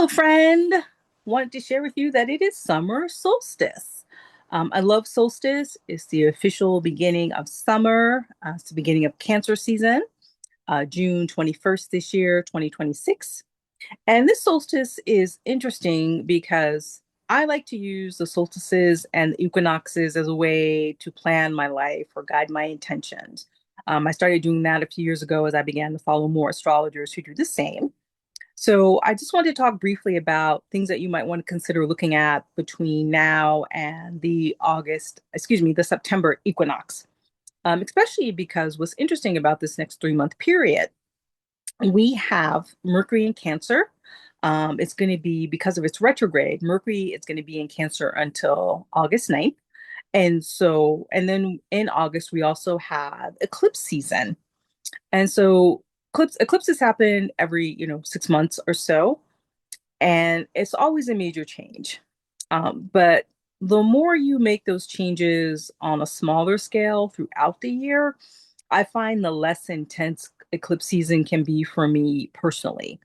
Hello, friend. Wanted to share with you that it is summer solstice. I love solstice. It's the official beginning of summer. It's the beginning of Cancer season, June 21st this year, 2026. And this solstice is interesting because I like to use the solstices and the equinoxes as a way to plan my life or guide my intentions. I started doing that a few years ago as I began to follow more astrologers who do the same. So I just wanted to talk briefly about things that you might want to consider looking at between now and the September equinox. Especially because what's interesting about this next 3 month period, we have Mercury in Cancer. It's going to be because of its retrograde. Mercury is going to be in Cancer until August 9th. And then in August, we also have eclipse season. And so eclipses happen every, 6 months or so, and it's always a major change. But the more you make those changes on a smaller scale throughout the year, I find the less intense eclipse season can be for me personally.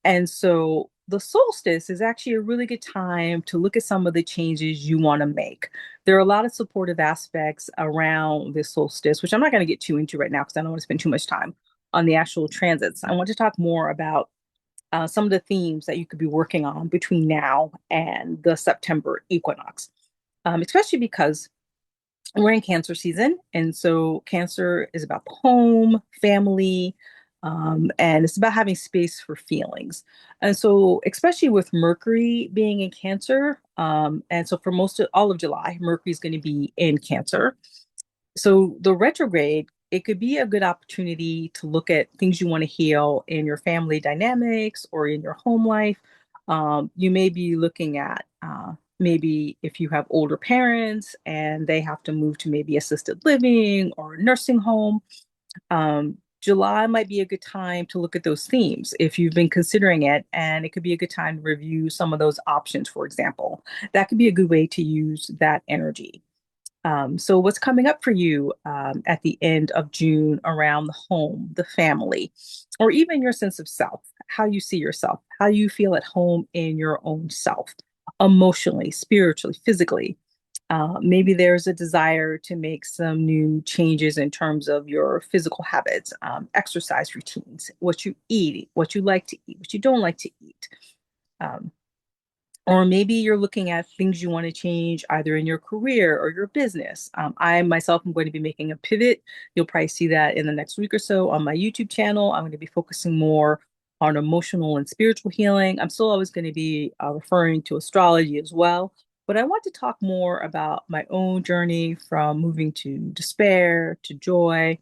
And so the solstice is actually a really good time to look at some of the changes you want to make. There are a lot of supportive aspects around this solstice, which I'm not going to get too into right now because I don't want to spend too much time on the actual transits. I want to talk more about some of the themes that you could be working on between now and the September equinox, especially because we're in Cancer season. And so Cancer is about the home, family, and it's about having space for feelings. And so, especially with Mercury being in Cancer, and so for most of all of July, Mercury is going to be in Cancer. So the retrograde, it could be a good opportunity to look at things you want to heal in your family dynamics or in your home life. You may be looking at maybe if you have older parents and they have to move to maybe assisted living or a nursing home. July might be a good time to look at those themes if you've been considering it, and it could be a good time to review some of those options, for example. That could be a good way to use that energy. So, what's coming up for you at the end of June around the home, the family, or even your sense of self, how you see yourself, how you feel at home in your own self, emotionally, spiritually, physically? Maybe there's a desire to make some new changes in terms of your physical habits, exercise routines, what you eat, what you like to eat, what you don't like to eat. Um, or maybe you're looking at things you want to change either in your career or your business. I myself am going to be making a pivot. You'll probably see that in the next week or so on my YouTube channel. I'm going to be focusing more on emotional and spiritual healing. I'm still always going to be referring to astrology as well. But I want to talk more about my own journey from moving to despair to joy,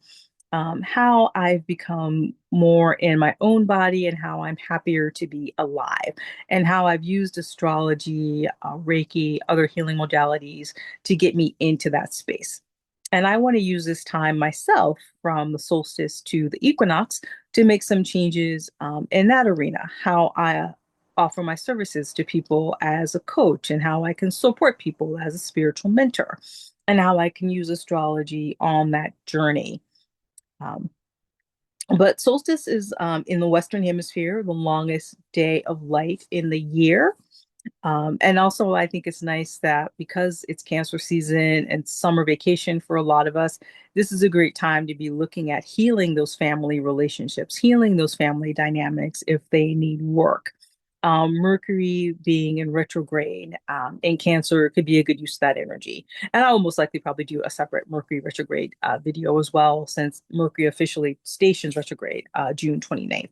how I've become more in my own body and how I'm happier to be alive, and how I've used astrology, Reiki, other healing modalities to get me into that space. And I want to use this time myself from the solstice to the equinox to make some changes in that arena, how I offer my services to people as a coach and how I can support people as a spiritual mentor and how I can use astrology on that journey. Um, but solstice is in the Western Hemisphere, the longest day of light in the year. And also, I think it's nice that because it's Cancer season and summer vacation for a lot of us, this is a great time to be looking at healing those family relationships, healing those family dynamics if they need work. Mercury being in retrograde in Cancer could be a good use of that energy. And I'll most likely probably do a separate Mercury retrograde video as well, since Mercury officially stations retrograde June 29th.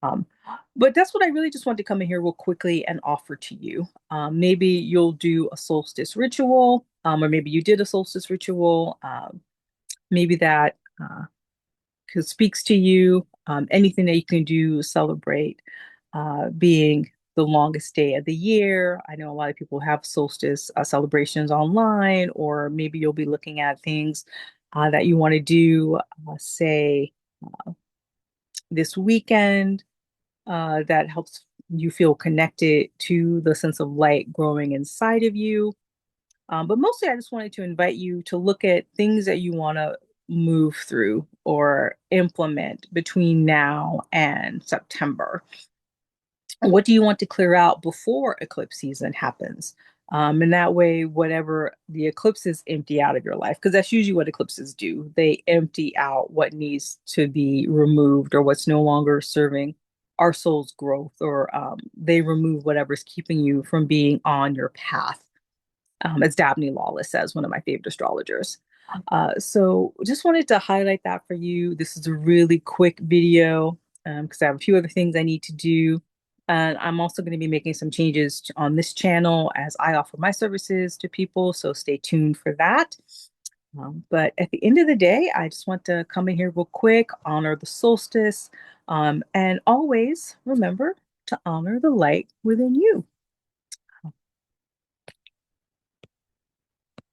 Um, but that's what I really just wanted to come in here real quickly and offer to you. Maybe you'll do a solstice ritual, or maybe you did a solstice ritual. Maybe that speaks to you. Anything that you can do, celebrate being the longest day of the year. I know a lot of people have solstice celebrations online, or maybe you'll be looking at things that you want to do, say, this weekend that helps you feel connected to the sense of light growing inside of you. But mostly, I just wanted to invite you to look at things that you want to move through or implement between now and September. what do you want to clear out before eclipse season happens? And that way, whatever the eclipses empty out of your life, because that's usually what eclipses do. They empty out what needs to be removed or what's no longer serving our soul's growth, or they remove whatever's keeping you from being on your path, as Dabney Lawless says, one of my favorite astrologers. So just wanted to highlight that for you. This is a really quick video because I have a few other things I need to do. And I'm also going to be making some changes on this channel as I offer my services to people. So stay tuned for that. But at the end of the day, I just want to come in here real quick, honor the solstice, and always remember to honor the light within you.